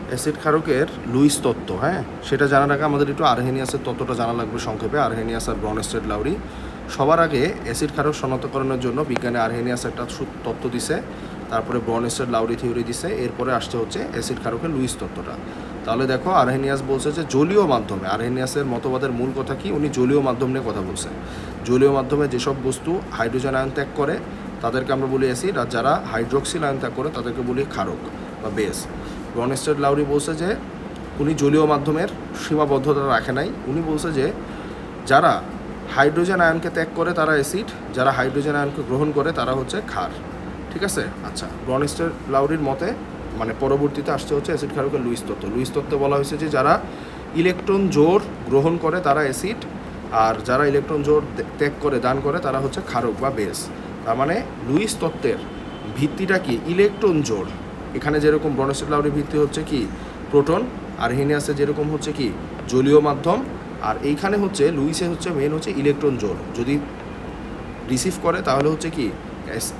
Acid ক্ষারকের Luis তত্ত্ব, হ্যাঁ, সেটা জানার আগে আমাদের একটু আরহেনিয়াসের তত্ত্বটা জানা লাগবে সংক্ষেপে। আরহেনিয়াস আর ব্রনস্টেড লাউরি। সবার আগে অ্যাসিড ক্ষারক শনাক্তকরণের জন্য বিজ্ঞানে আরহেনিয়াস একটা তত্ত্ব দিছে, তারপরে ব্রনস্টেড লাউরি থিওরি দিছে, এরপরে আসছে হচ্ছে অ্যাসিড ক্ষারকের লুইস তত্ত্বটা। তাহলে দেখো, আরহেনিয়াস বলছে যে জলীয় মাধ্যমে, আরহেনিয়াসের মতবাদের মূল কথা কি, উনি জলীয় মাধ্যম নিয়ে কথা বলছে। জলীয় মাধ্যমে যেসব বস্তু হাইড্রোজেন আয়ন ত্যাগ করে তাদেরকে আমরা বলি অ্যাসিড, আর যারা হাইড্রোক্সিল আয়ন ত্যাগ করে তাদেরকে বলি ক্ষারক বা বেস। ব্রনস্টেড লাউরি বলছে যে উনি জলীয় মাধ্যমের সীমাবদ্ধতা রাখে নাই, উনি বলছে যে যারা হাইড্রোজেন আয়নকে ত্যাগ করে তারা অ্যাসিড, যারা হাইড্রোজেন আয়নকে গ্রহণ করে তারা হচ্ছে ক্ষার। ঠিক আছে? আচ্ছা, ব্রনস্টেড লাউরির মতে মানে পরবর্তীতে আসছে হচ্ছে অ্যাসিড ক্ষারকের লুইস তত্ত্ব। লুইস তত্ত্বে বলা হয়েছে যে যারা ইলেকট্রন জোর গ্রহণ করে তারা অ্যাসিড, আর যারা ইলেকট্রন জোর ত্যাগ করে দান করে তারা হচ্ছে ক্ষারক বা বেস। তার মানে লুইস তত্ত্বের ভিত্তিটা কি? ইলেকট্রন জোর। এখানে যেরকম ব্রনস্টেড লাউরির ভিত্তি হচ্ছে কি প্রোটন, আরহেনিয়াসে যেরকম হচ্ছে কি জলীয় মাধ্যম, আর এইখানে হচ্ছে লুইসে হচ্ছে মেন হচ্ছে ইলেকট্রন জোর। যদি রিসিভ করে তাহলে হচ্ছে কি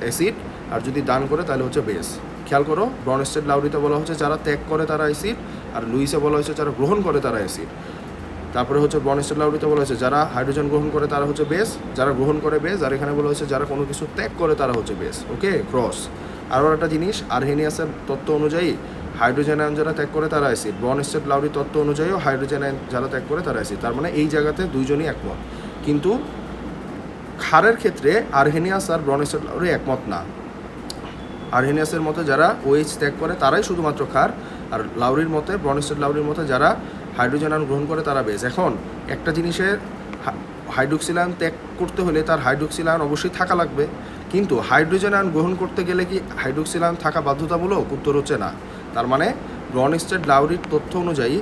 অ্যাসিড, আর যদি দান করে তাহলে হচ্ছে বেস। খেয়াল করো, ব্রনস্টেড লাউরিতে বলা হচ্ছে যারা ত্যাগ করে তারা অ্যাসিড, আর লুইসে বলা হয়েছে যারা গ্রহণ করে তারা অ্যাসিড। তারপরে হচ্ছে ব্রনস্টেড লাউরিতে বলা হয়েছে যারা হাইড্রোজেন গ্রহণ করে তারা হচ্ছে বেস, যারা গ্রহণ করে বেস, আর এখানে বলা হয়েছে যারা কোনো কিছু ত্যাগ করে তারা হচ্ছে বেস। ওকে, ক্রস। আরও একটা জিনিস, আরহেনিয়াসের তত্ত্ব অনুযায়ী হাইড্রোজেন আয়ন যারা ত্যাগ করে তারা অ্যাসিড, ব্রনস্টেড লাউরির তত্ত্ব অনুযায়ীও হাইড্রোজেন আয়ন যারা ত্যাগ করে তারা অ্যাসিড। তার মানে এই জায়গাতে দুইজনই একমত, কিন্তু ক্ষারের ক্ষেত্রে আরহেনিয়াস আর ব্রনস্টেড লাউরি একমত না। আরহেনিয়াসের মতে যারা ওএইচ ত্যাগ করে তারাই শুধুমাত্র ক্ষার, আর লাউরির মতে, ব্রনস্টেড লাউরির মতে যারা হাইড্রোজেন আয়ন গ্রহণ করে তারা বেস। এখন একটা জিনিসের হাইড্রোক্সিল আয়ন ত্যাগ করতে হলে তার হাইড্রোক্সিল আয়ন অবশ্যই থাকা লাগবে, কিন্তু হাইড্রোজেন আয়ন গ্রহণ করতে গেলে কি হাইড্রোক্সিল আয়ন থাকা বাধ্যতামূলক? উত্তর হচ্ছে না। তার মানে ব্রনস্টেড লাউরির তথ্য অনুযায়ী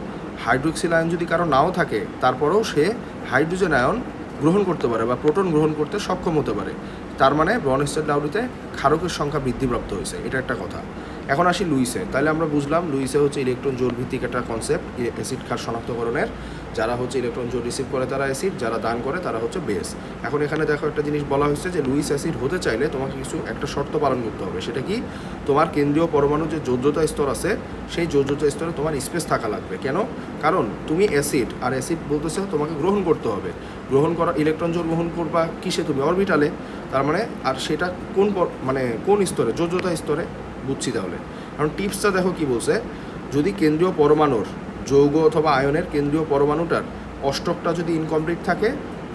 হাইড্রোক্সিল আয়ন যদি কারো নাও থাকে তারপরেও সে হাইড্রোজেন আয়ন গ্রহণ করতে পারে বা প্রোটন গ্রহণ করতে সক্ষম হতে পারে। তার মানে ব্রনস্টেড লাউরিতে ক্ষারকের সংখ্যা বৃদ্ধিপ্রাপ্ত হয়েছে, এটা একটা কথা। এখন আসি লুইসে। তাহলে আমরা বুঝলাম লুইসে হচ্ছে ইলেকট্রন জোর ভিত্তিক একটা কনসেপ্ট অ্যাসিড ক্ষার শনাক্তকরণের। যারা হচ্ছে ইলেকট্রন জোর রিসিভ করে তারা অ্যাসিড, যারা দান করে তারা হচ্ছে বেস। এখন এখানে দেখো একটা জিনিস বলা হয়েছে যে লুইস অ্যাসিড হতে চাইলে তোমাকে কিছু একটা শর্ত পালন করতে হবে। সেটা কি? তোমার কেন্দ্রীয় পরমাণু যে যোজ্যতা স্তর আছে সেই যোজ্যতা স্তরে তোমার স্পেস থাকা লাগবে। কেন? কারণ তুমি অ্যাসিড, আর অ্যাসিড বলতেছে তোমাকে গ্রহণ করতে হবে। গ্রহণ করা ইলেকট্রন জোর গ্রহণ করবা কিসে? তুমি অরবিটালে। তার মানে আর সেটা কোন কোন স্তরে? যোজ্যতা স্তরে। বুঝছি তাহলে। কারণ টিপসটা দেখো কি বলছে, যদি কেন্দ্রীয় পরমাণুর যৌগ অথবা আয়নের কেন্দ্রীয় পরমাণুটার অষ্টকটা যদি ইনকমপ্লিট থাকে,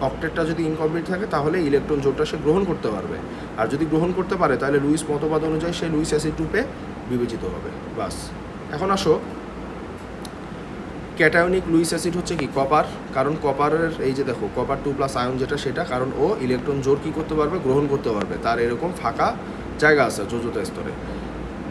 অক্টেটটা যদি ইনকমপ্লিট থাকে, তাহলে ইলেকট্রন জোরটা সে গ্রহণ করতে পারবে। আর যদি গ্রহণ করতে পারে তাহলে লুইস মতবাদ অনুযায়ী সে লুইস অ্যাসিড রূপে বিবেচিত হবে। বাস। এখন আসো, ক্যাটায়নিক লুইস অ্যাসিড হচ্ছে কি কপার। কারণ কপারের এই যে দেখো কপার 2+ আয়ন যেটা, সেটা কারণ ও ইলেকট্রন জোর কী করতে পারবে? গ্রহণ করতে পারবে। তার এরকম ফাঁকা জায়গা আছে যোজ্যতা স্তরে।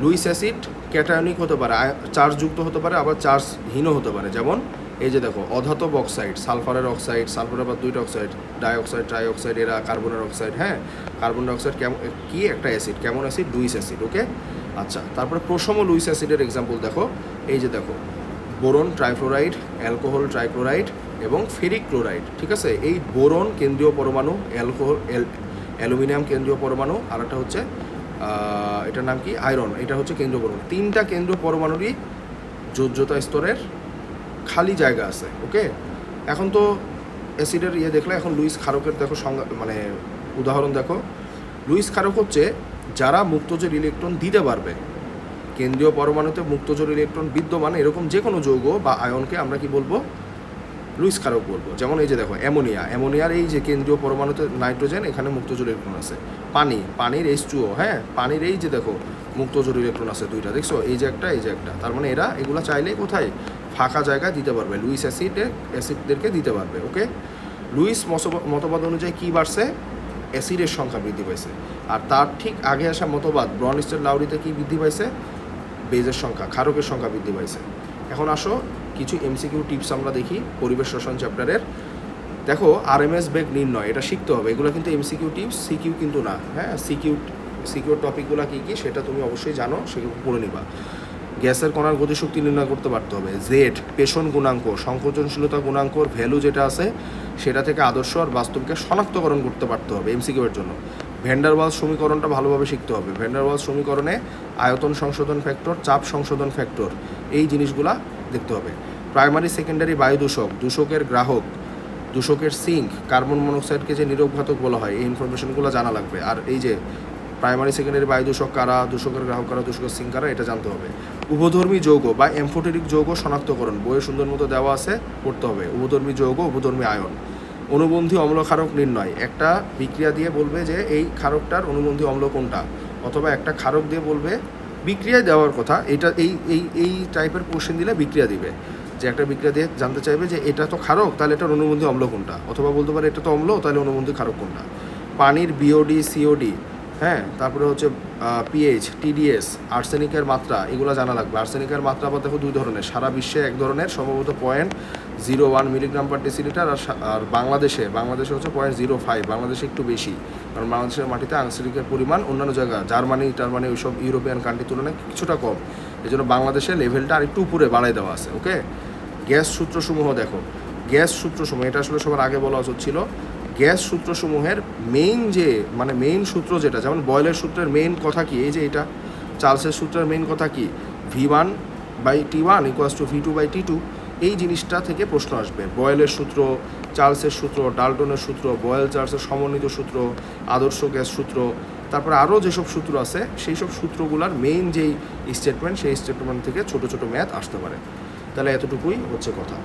লুইস অ্যাসিড ক্যাটায়নিক হতে পারে, চার্জযুক্ত হতে পারে, আবার চার্জহীনও হতে পারে। যেমন এই যে দেখো অধাতব অক্সাইড, সালফারের অক্সাইড, সালফার আবার দুইটা অক্সাইড, ডাইঅক্সাইড, ট্রাইঅক্সাইড, এরা কার্বনের অক্সাইড। হ্যাঁ, কার্বন ডাইঅক্সাইড কেমন কি একটা অ্যাসিড, কেমন অ্যাসিড? Luis acid. ওকে, আচ্ছা। তারপরে প্রশম লুইস অ্যাসিডের এক্সাম্পল দেখো, এই যে দেখো বোরন ট্রাইফ্লোরাইড, অ্যালকোহল ট্রাইক্লোরাইড এবং ফেরিক ক্লোরাইড। ঠিক আছে? এই বোরন কেন্দ্রীয় পরমাণু, অ্যালুমিনিয়াম কেন্দ্রীয় পরমাণু, আর একটা হচ্ছে এটার নাম কি আয়রন, এটা হচ্ছে কেন্দ্রীয় পরমাণু। তিনটা কেন্দ্রীয় পরমাণুরই যোজ্যতা স্তরের খালি জায়গা আছে। ওকে, এখন তো অ্যাসিডের দেখলে, এখন লুইস ক্ষারকের দেখো সংজ্ঞা উদাহরণ দেখো। লুইস ক্ষারক হচ্ছে যারা মুক্তজোর ইলেকট্রন দিতে পারবে। কেন্দ্রীয় পরমাণুতে মুক্তজোর ইলেকট্রন বিদ্যমান এরকম যে কোনো যৌগ বা আয়নকে আমরা কি বলবো? লুইস ক্ষারক বলবো। যেমন এই যে দেখো অ্যামোনিয়ার এই যে কেন্দ্রীয় পরমাণুতে নাইট্রোজেন, এখানে মুক্তজোর ইলেকট্রন আছে। পানির H2O, হ্যাঁ, পানির এই যে দেখো মুক্তজোর ইলেকট্রন আছে দুইটা, দেখছো? এই যে একটা, এই যে একটা। তার মানে এগুলা চাইলে কোথায় ফাঁকা জায়গায় দিতে পারবে, লুইস অ্যাসিডদেরকে দিতে পারবে। ওকে, লুইস মতবাদ অনুযায়ী কী বাড়ছে? অ্যাসিডের সংখ্যা বৃদ্ধি পাইছে। আর তার ঠিক আগে আসা মতবাদ ব্রনস্টেড লাউরিতে কি বৃদ্ধি পাইছে? বেজের সংখ্যা, ক্ষারকের সংখ্যা বৃদ্ধি পাইছে। এখন আসো কিছু এমসিকিউ টিপস আমরা দেখি পরিবেশ রসায়ন চ্যাপ্টারের। দেখো আরএমএস বেগ নির্ণয়, এটা শিখতে হবে। এগুলো কিন্তু এমসিকিউ টিপস, সিকিউ কিন্তু না। হ্যাঁ, সিকিউর টপিকগুলো কী কী সেটা তুমি অবশ্যই জানো, সেগুলো পড়ে নিবা। গ্যাসের কণার গতিশক্তি নির্ণয় করতে পারতে হবে। জেড পেষণ গুণাঙ্ক, সংকোচনশীলতা গুণাঙ্কর ভ্যালু যেটা আছে সেটা থেকে আদর্শ আর বাস্তবকে শনাক্তকরণ করতে পারতে হবে এমসিকিউ এর জন্য। ভ্যান্ডারওয়ালস সমীকরণটা ভালোভাবে শিখতে হবে। ভ্যান্ডারওয়ালস সমীকরণে আয়তন সংশোধন ফ্যাক্টর, চাপ সংশোধন ফ্যাক্টর, এই জিনিসগুলা দেখতে হবে। প্রাইমারি সেকেন্ডারি বায়ু দূষক, দূষকের গ্রাহক, দূষকের সিঙ্ক, কার্বন মনোক্সাইডকে যে নিরবঘাতক বলা হয়, এই ইনফরমেশনগুলো জানা লাগবে। আর এই যে প্রাইমারি সেকেন্ডারি বায়ু দূষক কারা, দূষকের গ্রাহক কারা, দূষকের সিঙ্ক কারা, এটা জানতে হবে। উভধর্মী যৌগ বা এমফোটেরিক যৌগ শনাক্তকরণ, বইয়ে সুন্দর মতো দেওয়া আছে, পড়তে হবে। উভধর্মী যৌগ, উভধর্মী আয়ন। অনুবন্ধী অম্ল ক্ষারক নির্ণয়, একটা বিক্রিয়া দিয়ে বলবে যে এই ক্ষারকটার অনুবন্ধী অম্ল কোনটা, অথবা একটা ক্ষারক দিয়ে বলবে বিক্রিয়ায় দেওয়ার কথা, এটা এই এই এই টাইপের কোশ্চেন দিলে বিক্রিয়া দিবে, যে একটা বিক্রিয়া দিয়ে জানতে চাইবে যে এটা তো ক্ষারক, তাহলে এটার অনুবন্ধী অম্ল কোনটা, অথবা বলতে পারে এটা তো অম্ল, তাহলে অনুবন্ধী ক্ষারক কোনটা। পানির বিওডি, সিওডি, হ্যাঁ, তারপরে হচ্ছে পিএইচ, টিডিএস, আর্সেনিকের মাত্রা, এগুলো জানা লাগবে। আর্সেনিকের মাত্রা আবার দেখো দুই ধরনের, সারা বিশ্বে এক ধরনের সম্ভবত 0.01 মিলিগ্রাম পার ডেসিলিটার, আর বাংলাদেশে হচ্ছে 0.05, বাংলাদেশে একটু বেশি, কারণ বাংলাদেশের মাটিতে আর্সেনিকের পরিমাণ অন্যান্য জায়গা জার্মানি টারমানি ওইসব ইউরোপিয়ান কান্ট্রির তুলনায় কিছুটা কম, এই জন্য বাংলাদেশে লেভেলটা আরেকটু উপরে বাড়াই দেওয়া আছে। ওকে, গ্যাস সূত্রসমূহ দেখো, গ্যাস সূত্রসমূহ, এটা আসলে সবার আগে বলা উচিত ছিল। গ্যাস সূত্রসমূহের মেইন যে মেইন সূত্র যেটা, যেমন বয়েলের সূত্রের মেইন কথা কি, এই যে এটা চার্লসের সূত্রের মেইন কথা কি, V1/T1 = V2/T2, এই জিনিসটা থেকে প্রশ্ন আসবে। বয়েলের সূত্র, চার্লসের সূত্র, ডাল্টনের সূত্র, বয়েল চার্লসের সমন্বিত সূত্র, আদর্শ গ্যাস সূত্র, তারপরে আরও যেসব সূত্র আছে সেই সব সূত্রগুলোর মেইন যেই স্টেটমেন্ট, সেই স্টেটমেন্ট থেকে ছোটো ছোটো ম্যাথ আসতে পারে। তাহলে এতটুকুই হচ্ছে কথা।